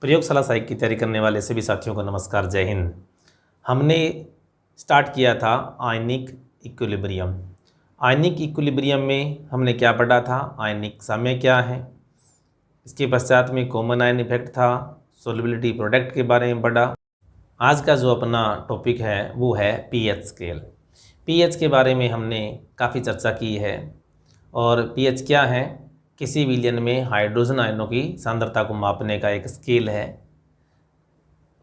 प्रयोगशाला सहायक की तैयारी करने वाले सभी साथियों को नमस्कार, जय हिंद। हमने स्टार्ट किया था आयनिक इक्विलिब्रियम। आयनिक इक्विलिब्रियम में हमने क्या पढ़ा था, आयनिक साम्य क्या है, इसके पश्चात में कॉमन आयन इफेक्ट था, सोल्युबिलिटी प्रोडक्ट के बारे में पढ़ा। आज का जो अपना टॉपिक है वो है पीएच स्केल। पीएच के बारे में हमने काफ़ी चर्चा की है। और पीएच क्या है, किसी विलयन में हाइड्रोजन आयनों की सांद्रता को मापने का एक स्केल है।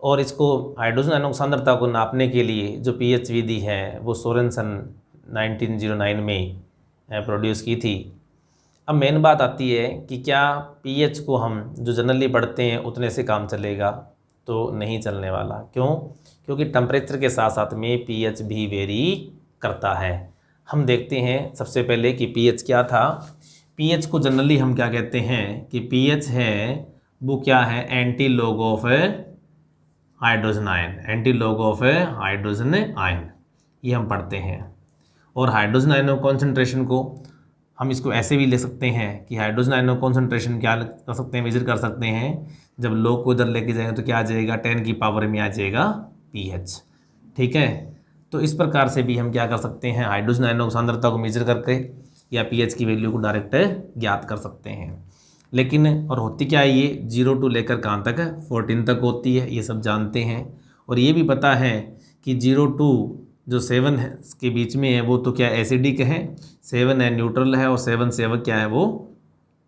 और इसको हाइड्रोजन आयनों की सांद्रता को नापने के लिए जो पीएच विधि है वो सोरेनसन 1909 में प्रोड्यूस की थी। अब मेन बात आती है कि क्या पीएच को हम जो जनरली पढ़ते हैं उतने से काम चलेगा, तो नहीं चलने वाला। क्यों? क्योंकि टेम्परेचर के साथ साथ में पीएच भी वेरी करता है। हम देखते हैं सबसे पहले कि पीएच क्या था। पीएच को जनरली हम क्या कहते हैं कि पीएच है वो क्या है, anti log of hydrogen ion, anti log of hydrogen ion, ये हम पढ़ते हैं। और हाइड्रोजन आयन कॉन्सेंट्रेशन को हम इसको ऐसे भी ले सकते हैं कि हाइड्रोजन आयन कॉन्सेंट्रेशन क्या कर सकते हैं, मेजर कर सकते हैं। जब लॉग को इधर लेके जाएंगे तो क्या आ जाएगा, 10 की पावर में आ जाएगा पीएच। ठीक है, तो इस प्रकार से भी हम क्या कर सकते हैं, हाइड्रोजन आयनों की सांद्रता को मेजर करके या पीएच की वैल्यू को डायरेक्ट ज्ञात कर सकते हैं। लेकिन और होती क्या है, ये 0 टू लेकर कहाँ तक, 14 तक होती है, ये सब जानते हैं। और ये भी पता है कि 0 टू जो 7 है के बीच में है वो तो क्या एसिडिक है, 7 है न्यूट्रल है, और 7 से क्या है वो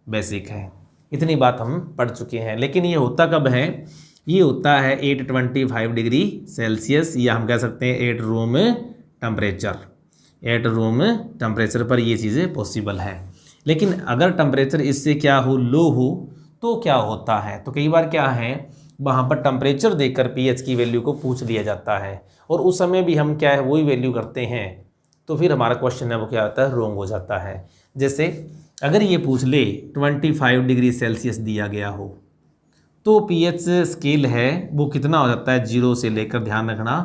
बेसिक है। इतनी बात हम पढ़ चुके हैं। लेकिन ये होता कब है, ये होता है 825 डिग्री सेल्सियस, या हम कह सकते हैं 8 रूम टेम्परेचर। 8 रूम टेम्परेचर पर ये चीज़ें पॉसिबल है। लेकिन अगर टेम्परेचर इससे क्या हो, लो हो, तो क्या होता है, तो कई बार क्या है वहाँ पर टेम्परेचर देकर पीएच की वैल्यू को पूछ लिया जाता है, और उस समय भी हम क्या है वही वैल्यू करते हैं, तो फिर हमारा क्वेश्चन है वो क्या होता है, रॉन्ग हो जाता है। जैसे अगर ये पूछ ले 25 डिग्री सेल्सियस दिया गया हो, तो पीएच स्केल है वो कितना हो जाता है, 0 से लेकर ध्यान रखना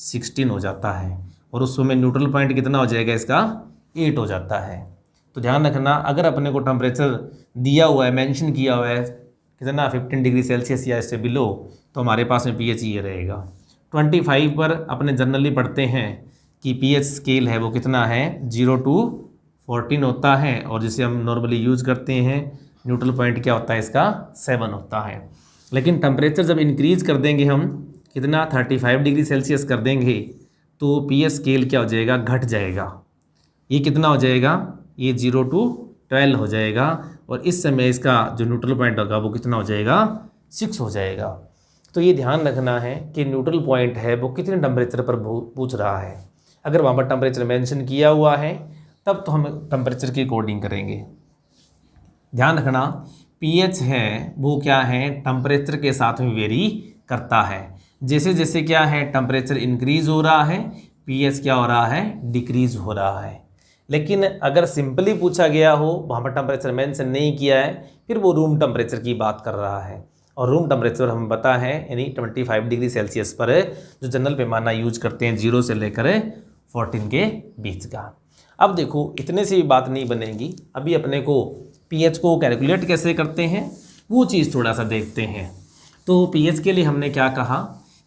16 हो जाता है, और उस समय न्यूट्रल पॉइंट कितना हो जाएगा इसका, 8 हो जाता है। तो ध्यान रखना, अगर अपने को टेम्परेचर दिया हुआ है, मेंशन किया हुआ है कितना, 15 डिग्री सेल्सियस या इससे बिलो, तो हमारे पास में पीएच ये रहेगा। 25 पर अपने जनरली पढ़ते हैं कि पीएच स्केल है वो कितना है, 0 टू 14 होता है, और जिसे हम नॉर्मली यूज़ करते हैं न्यूट्रल पॉइंट क्या होता है इसका, 7 होता है। लेकिन टेम्परेचर जब इंक्रीज़ कर देंगे हम कितना, 35 डिग्री सेल्सियस कर देंगे, तो पीएच स्केल क्या हो जाएगा, घट जाएगा। ये कितना हो जाएगा, ये 0 टू 12 हो जाएगा, और इस समय इसका जो न्यूट्रल पॉइंट होगा वो कितना हो जाएगा, 6 हो जाएगा। तो ये ध्यान रखना है कि न्यूट्रल पॉइंट है वो कितने टेम्परेचर पर पूछ रहा है। अगर वहाँ पर टेम्परेचर मेंशन किया हुआ है तब तो हम टेम्परेचर की अकॉर्डिंग करेंगे। ध्यान रखना, पीएच है वो क्या है, टेम्परेचर के साथ में वेरी करता है। जैसे जैसे क्या है टेम्परेचर इंक्रीज हो रहा है, पीएच क्या हो रहा है, डिक्रीज हो रहा है। लेकिन अगर सिंपली पूछा गया हो, वहाँ पर टेम्परेचर मेंशन नहीं किया है, फिर वो रूम टेम्परेचर की बात कर रहा है। और रूम टेम्परेचर हमें पता है यानी 25 डिग्री सेल्सियस पर जो जनरल पैमाना यूज करते हैं 0 से लेकर 14 के बीच का। अब देखो इतने से भी बात नहीं बनेगी, अभी अपने को पीएच को कैलकुलेट कैसे करते हैं वो चीज़ थोड़ा सा देखते हैं। तो पीएच के लिए हमने क्या कहा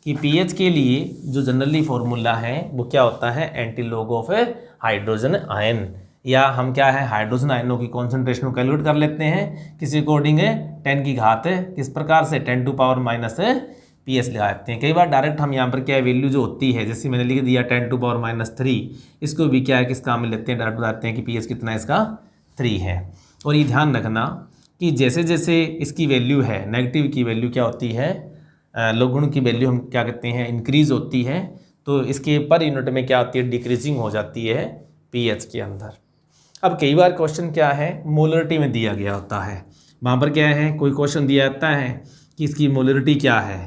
कि पीएच के लिए जो जनरली फॉर्मूला है वो क्या होता है, anti log of hydrogen ion, या हम क्या है हाइड्रोजन आयनों की कॉन्सेंट्रेशन को कैलकुलेट कर लेते हैं किसी अकॉर्डिंग 10 की घात किस प्रकार से, 10 टू पावर माइनस पीएच लगा देते हैं। कई बार डायरेक्ट हम यहाँ पर क्या है वैल्यू जो होती है, जैसे मैंने लिख दिया 10 टू पावर माइनस 3, इसको भी क्या है किस काम में लेते हैं, डायरेक्ट बताते हैं कि पीएच कितना है इसका, 3 है। और ये ध्यान रखना कि जैसे जैसे इसकी वैल्यू है, नेगेटिव की वैल्यू क्या होती है, लघुगुण की वैल्यू हम क्या कहते हैं, इंक्रीज होती है, तो इसके पर यूनिट में क्या होती है, डिक्रीजिंग हो जाती है पीएच के अंदर। अब कई बार क्वेश्चन क्या है मोलरिटी में दिया गया होता है, वहाँ पर क्या है कोई क्वेश्चन दिया जाता है कि इसकी मोलरिटी क्या है,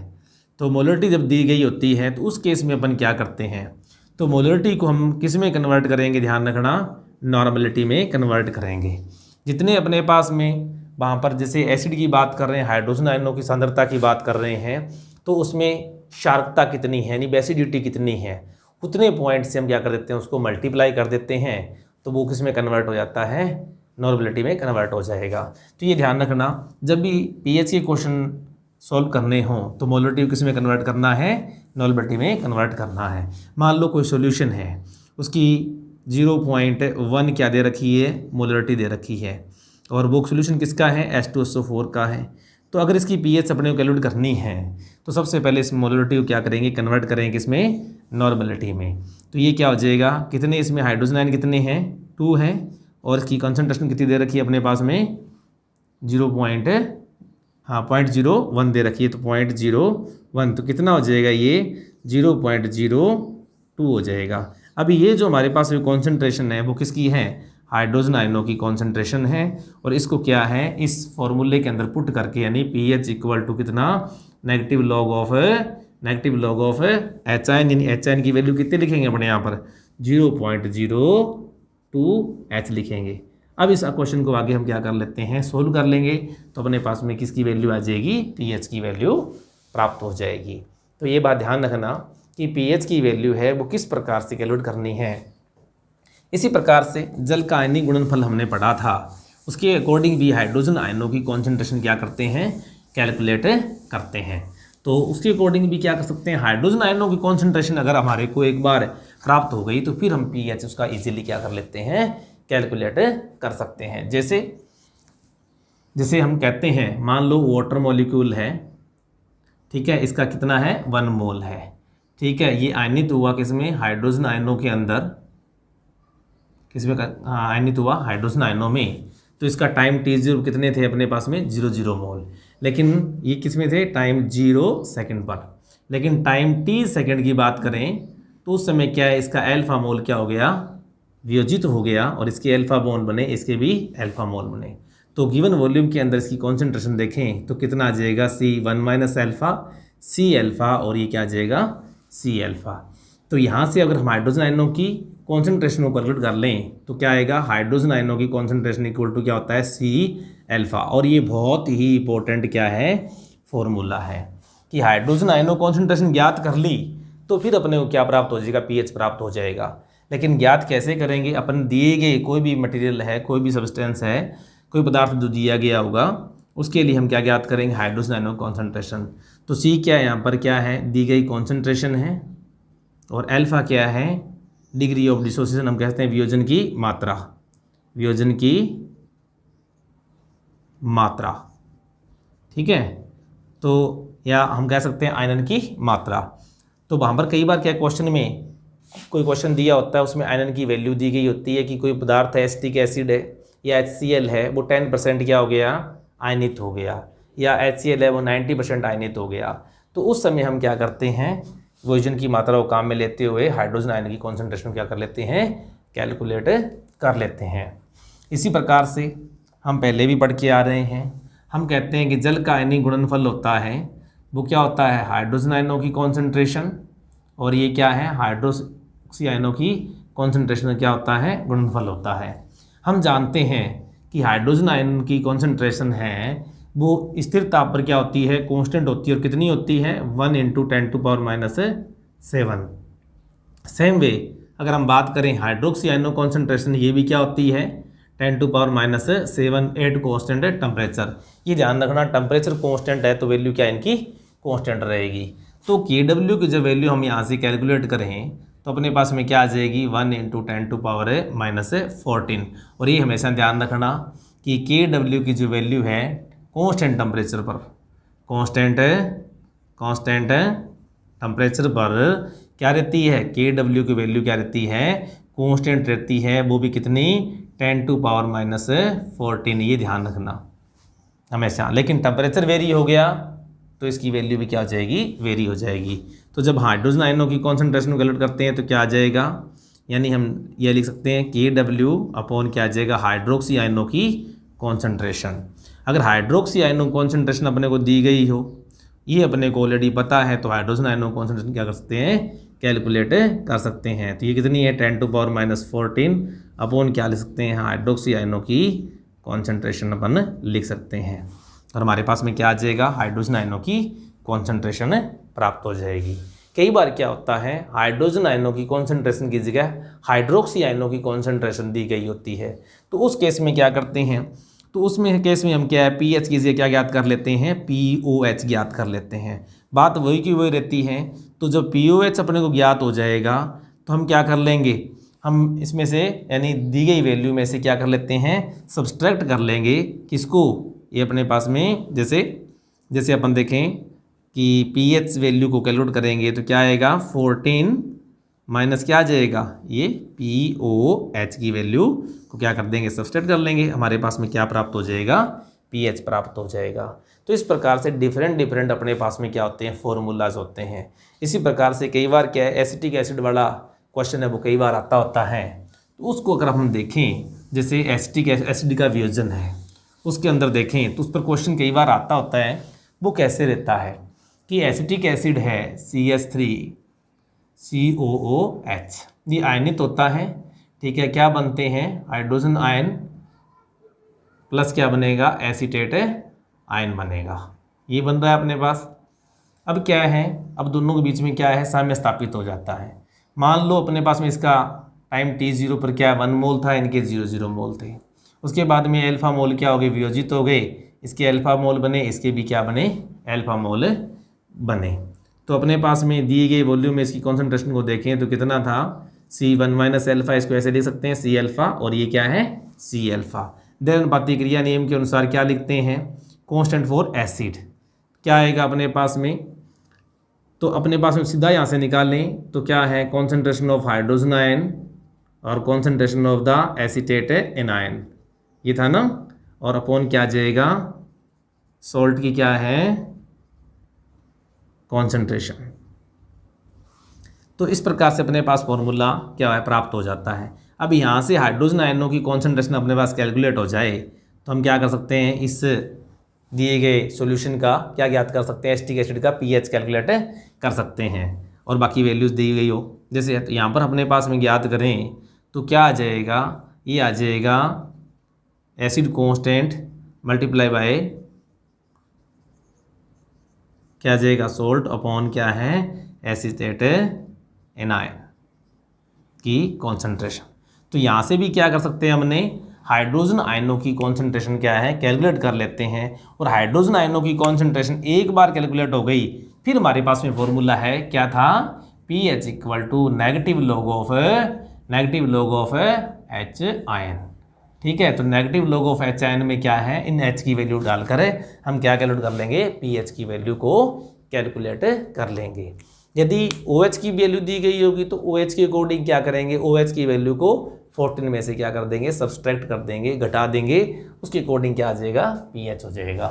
तो मोलरिटी जब दी गई होती है तो उस केस में अपन क्या करते हैं, तो मोलरिटी को हम किस में कन्वर्ट करेंगे, ध्यान रखना नॉर्मलिटी में कन्वर्ट करेंगे। जितने अपने पास में वहाँ पर जैसे एसिड की बात कर रहे हैं, हाइड्रोजन आयनों की सांद्रता की बात कर रहे हैं, तो उसमें शार्पता कितनी है यानी बेसिडिटी कितनी है, उतने पॉइंट से हम क्या कर देते हैं उसको मल्टीप्लाई कर देते हैं, तो वो किस में कन्वर्ट हो जाता है, नॉर्मलिटी में कन्वर्ट हो जाएगा। तो ये ध्यान रखना, जब भी पीएच के क्वेश्चन सॉल्व करने हों तो मोलरिटी किस में कन्वर्ट करना है, नॉलेबिलिटी में कन्वर्ट करना है। मान लो कोई सॉल्यूशन है, उसकी 0.1 क्या दे रखी है, मोलरिटी दे रखी है, और वो सॉल्यूशन किसका है, H2SO4 का है। तो अगर इसकी pH अपने को कैलकुलेट करनी है तो सबसे पहले इस मोलरिटी को क्या करेंगे, कन्वर्ट करेंगे किसमें, नॉर्मलिटी में। तो ये क्या हो जाएगा, कितने इसमें हाइड्रोजन आयन कितने हैं, 2 हैं, और इसकी कंसंट्रेशन कितनी दे रखी है अपने पास में, 0.01 दे रखी है, तो 0.01, तो कितना हो जाएगा ये 0.02 हो जाएगा। अभी ये जो हमारे पास में कॉन्सेंट्रेशन है वो किसकी है, हाइड्रोजन आयनों की कॉन्सेंट्रेशन है, और इसको क्या है इस फॉर्मूले के अंदर पुट करके, यानी pH इक्वल टू कितना, negative log of H ion, यानी एच आयन की वैल्यू कितने लिखेंगे अपने यहाँ पर, 0.02H लिखेंगे। अब इस क्वेश्चन को आगे हम क्या कर लेते हैं, सोल्व कर लेंगे, तो अपने पास में किसकी वैल्यू आ जाएगी, pH की वैल्यू प्राप्त हो जाएगी। तो ये बात ध्यान रखना कि pH की वैल्यू है वो किस प्रकार से कैलकुलेट करनी है। इसी प्रकार से जल का आयनिक गुणनफल हमने पढ़ा था, उसके अकॉर्डिंग भी हाइड्रोजन आयनों की कॉन्सेंट्रेशन क्या करते हैं, कैलकुलेट करते हैं। तो उसके अकॉर्डिंग भी क्या कर सकते हैं, हाइड्रोजन आयनों की कॉन्सेंट्रेशन अगर हमारे को एक बार प्राप्त हो गई तो फिर हम pH उसका इजीली क्या कर लेते हैं, कैलकुलेट कर सकते हैं। जैसे हम कहते हैं, मान लो वाटर मॉलिक्यूल है, ठीक है, इसका कितना है, 1 मोल है, ठीक है, ये आयनित हुआ किसमें, हाइड्रोजन आयनों के अंदर, किसमें आयनित हुआ, हाइड्रोजन आयनों में। तो इसका टाइम t0 कितने थे अपने पास में, 0 मोल, लेकिन ये किसमें थे, टाइम 0 सेकंड पर। लेकिन टाइम t सेकंड की बात करें तो उस समय क्या है, इसका अल्फा मोल क्या हो गया, वियोजित हो गया, और इसके अल्फा बॉन्ड बने, इसके भी अल्फा मोल बने। तो गिवन वॉल्यूम के अंदर इसकी कॉन्सेंट्रेशन देखें तो कितना आ जाएगा, C1 - अल्फा, C अल्फा, और ये क्या आ जाएगा, C अल्फा। तो यहाँ से अगर हम हाइड्रोजन आयनों की कॉन्सेंट्रेशन को कैलकुलेट कर लें तो क्या आएगा, हाइड्रोजन आयनों की कॉन्सेंट्रेशन इक्वल टू क्या होता है, C अल्फा। और ये बहुत ही इंपॉर्टेंट क्या है, फॉर्मूला है कि हाइड्रोजन आयनों कॉन्सेंट्रेशन ज्ञात कर ली तो फिर अपने को क्या प्राप्त हो जाएगा, pH प्राप्त हो जाएगा। लेकिन ज्ञात कैसे करेंगे, अपन दिए गए कोई भी मटेरियल है, कोई भी सब्सटेंस है, कोई पदार्थ जो दिया गया होगा, उसके लिए हम क्या ज्ञात करेंगे, हाइड्रोजन आयनों कॉन्सेंट्रेशन। तो C क्या है, यहाँ पर क्या है, दी गई कॉन्सेंट्रेशन है, और अल्फा क्या है, डिग्री ऑफ डिसोसिएशन, हम कहते हैं वियोजन की मात्रा, वियोजन की मात्रा, ठीक है, तो या हम कह सकते हैं आयनन की मात्रा। तो वहाँ पर कई बार क्या क्वेश्चन में कोई क्वेश्चन दिया होता है, उसमें आयनन की वैल्यू दी गई होती है कि कोई पदार्थ है, एसिटिक एसिड है या HCl है, वो 10% क्या हो गया, आयनित हो गया, या HCl है वो 90% आयनित हो गया। तो उस समय हम क्या करते हैं, वियोजन की मात्रा को काम में लेते हुए हाइड्रोजन आयन की कॉन्सेंट्रेशन क्या कर लेते हैं, कैलकुलेट कर लेते हैं। इसी प्रकार से हम पहले भी पढ़ के आ रहे हैं, हम कहते हैं कि जल का आयनिक गुणनफल होता है वो क्या होता है, हाइड्रोजन आयनों की कॉन्सेंट्रेशन, और ये क्या है, हाइड्रोक्सी आयनों की कॉन्सेंट्रेशन क्या होता है, गुणनफल होता है। हम जानते हैं कि हाइड्रोजन आयन की कॉन्सेंट्रेशन है वो स्थिर ताप पर क्या होती है, कांस्टेंट होती है, और कितनी होती है, 1 × 10⁻⁷। सेम वे अगर हम बात करें हाइड्रोक्सी आयनों कॉन्सेंट्रेशन, ये भी क्या होती है, 10⁻⁷ एट कांस्टेंट टेम्परेचर। ये ध्यान रखना, टेम्परेचर कांस्टेंट है तो वैल्यू क्या इनकी कांस्टेंट रहेगी। तो Kw की जब वैल्यू हम यहाँ से कैलकुलेट करें तो अपने पास में क्या आ जाएगी, 1 × 10⁻⁻14। और ये हमेशा ध्यान रखना कि Kw की जो वैल्यू है कांस्टेंट टेम्परेचर पर, कांस्टेंट टेम्परेचर पर क्या रहती है, Kw की वैल्यू क्या रहती है, कांस्टेंट रहती है, वो भी कितनी, 10⁻⁻14। ये ध्यान रखना हमेशा। लेकिन टेम्परेचर वेरी हो गया तो इसकी वैल्यू भी क्या हो जाएगी, वेरी हो जाएगी। तो जब हाइड्रोजन आयनों की कॉन्सेंट्रेशन को कैलकुलेट करते हैं तो क्या आ जाएगा, यानी हम ये लिख सकते हैं Kw अपॉन क्या आ जाएगा, हाइड्रोक्सी आयनों की कॉन्सेंट्रेशन। अगर हाइड्रोक्सी आयनों कॉन्सेंट्रेशन अपने को दी गई हो, ये अपने को ऑलरेडी पता है, तो हाइड्रोजन आयनों कॉन्सेंट्रेशन क्या कर सकते हैं, कैलकुलेट कर सकते हैं। तो ये कितनी है, 10⁻⁻14 अपॉन क्या लिख सकते हैं, हाइड्रोक्सी आयनों की कॉन्सेंट्रेशन अपन लिख सकते हैं, और हमारे पास में क्या आ जाएगा, हाइड्रोजन आयनों की कॉन्सेंट्रेशन प्राप्त हो जाएगी। कई बार क्या होता है, हाइड्रोजन आयनों की कॉन्सेंट्रेशन की जगह हाइड्रोक्सी आयनों की कॉन्सेंट्रेशन दी गई होती है, तो उस केस में क्या करते हैं, तो तो उसमें केस में हम क्या है pH की जगह क्या ज्ञात कर लेते हैं, POH ज्ञात कर लेते हैं। बात वही की वही रहती है। तो जब POH अपने को ज्ञात हो जाएगा तो हम क्या कर लेंगे, हम इसमें से यानी दी गई वैल्यू में से क्या कर लेते हैं, सब्सट्रैक्ट कर लेंगे। किसको, ये अपने पास में जैसे अपन देखें कि pH वैल्यू को कैलकुलेट करेंगे तो क्या आएगा 14 माइनस क्या आ जाएगा, ये POH की वैल्यू को क्या कर देंगे, सब्सट्रैक्ट कर लेंगे। हमारे पास में क्या प्राप्त हो जाएगा, pH प्राप्त हो जाएगा। तो इस प्रकार से डिफरेंट अपने पास में क्या होते हैं, फॉर्मूलाज होते हैं। इसी प्रकार से कई बार क्या है एसिटिक एसिड वाला क्वेश्चन है वो कई बार आता होता है। तो उसको अगर हम देखें, जैसे एसिटिक एसिड का वियोजन है उसके अंदर देखें तो उस पर क्वेश्चन कई बार आता होता है। वो कैसे रहता है कि एसिटिक एसिड है CH3COOH, ये आयनित होता है, ठीक है। क्या बनते हैं, हाइड्रोजन आयन प्लस क्या बनेगा, एसीटेट आयन बनेगा। ये बन रहा है अपने पास। अब क्या है, अब दोनों के बीच में क्या है, साम्य स्थापित हो जाता है। मान लो अपने पास में इसका टाइम T0 पर क्या 1 मोल था, इनके 0 मोल थे। उसके बाद में अल्फा मोल क्या हो गए, वियोजित हो गए, इसके अल्फा मोल बने, इसके भी क्या बने, अल्फा मोल बने। तो अपने पास में दिए गए वॉल्यूम में इसकी कॉन्सेंट्रेशन को देखें तो कितना था, C1 माइनस अल्फा, इसको ऐसे लिख सकते हैं C अल्फा, और ये क्या है C अल्फा। देन अनुपाती क्रिया नियम के अनुसार क्या लिखते हैं, कांस्टेंट फॉर एसिड क्या आएगा अपने पास में, तो अपने पास में सीधा यहाँ से निकालें तो क्या है, कॉन्सेंट्रेशन ऑफ हाइड्रोजन आयन और concentration of the acetate anion, ये था ना, और अपॉन क्या आ जाएगा, सॉल्ट की क्या है कॉन्सेंट्रेशन। तो इस प्रकार से अपने पास फॉर्मूला क्या है प्राप्त हो जाता है। अब यहाँ से हाइड्रोजन आयनों की कॉन्सेंट्रेशन अपने पास कैलकुलेट हो जाए तो हम क्या कर सकते हैं, इस दिए गए सॉल्यूशन का क्या ज्ञात कर सकते हैं, एसिटिक एसिड का pH कैलकुलेट कर सकते हैं, और बाकी वैल्यूज़ दी गई हो। जैसे यहाँ पर अपने पास में ज्ञात करें तो क्या आ जाएगा, ये आ जाएगा एसिड कांस्टेंट मल्टीप्लाई बाय क्या आ जाएगा, सोल्ट अपॉन क्या है एसीटेट एनायन की कॉन्सेंट्रेशन। तो यहाँ से भी क्या कर सकते हैं, हमने हाइड्रोजन आयनों की कॉन्सेंट्रेशन क्या है कैलकुलेट कर लेते हैं, और हाइड्रोजन आयनों की कॉन्सेंट्रेशन एक बार कैलकुलेट हो गई फिर हमारे पास में फॉर्मूला है क्या था, pH equal to negative log of H ion, ठीक है। तो negative log of H ion में क्या है, इन H की वैल्यू डालकर हम क्या कैलकुलेट कर लेंगे, pH की वैल्यू को कैलकुलेट कर लेंगे। यदि OH की वैल्यू दी गई होगी तो OH के अकॉर्डिंग क्या करेंगे, OH की वैल्यू को 14 में से क्या कर देंगे, सब्सट्रैक्ट कर देंगे, घटा देंगे, उसके अकॉर्डिंग क्या आ जाएगा, pH हो जाएगा।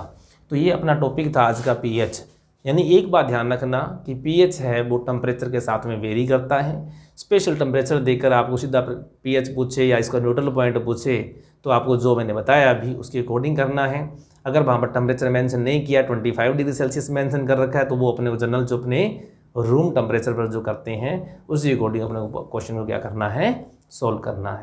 तो ये अपना टॉपिक था आज का pH। यानी एक बात ध्यान रखना कि pH है वो टेम्परेचर के साथ में वेरी करता है। स्पेशल टेम्परेचर देकर आपको सीधा pH पूछे या इसका न्यूट्रल पॉइंट पूछे तो आपको जो मैंने बताया अभी उसके अकॉर्डिंग करना है। अगर वहाँ पर टेम्परेचर मेंशन नहीं किया, 25 डिग्री सेल्सियस मेंशन कर रखा है, तो वो अपने जनरल जो अपने रूम टेम्परेचर पर जो करते हैं उसी अकॉर्डिंग अपने क्वेश्चन को क्या करना है, सोल्व करना है।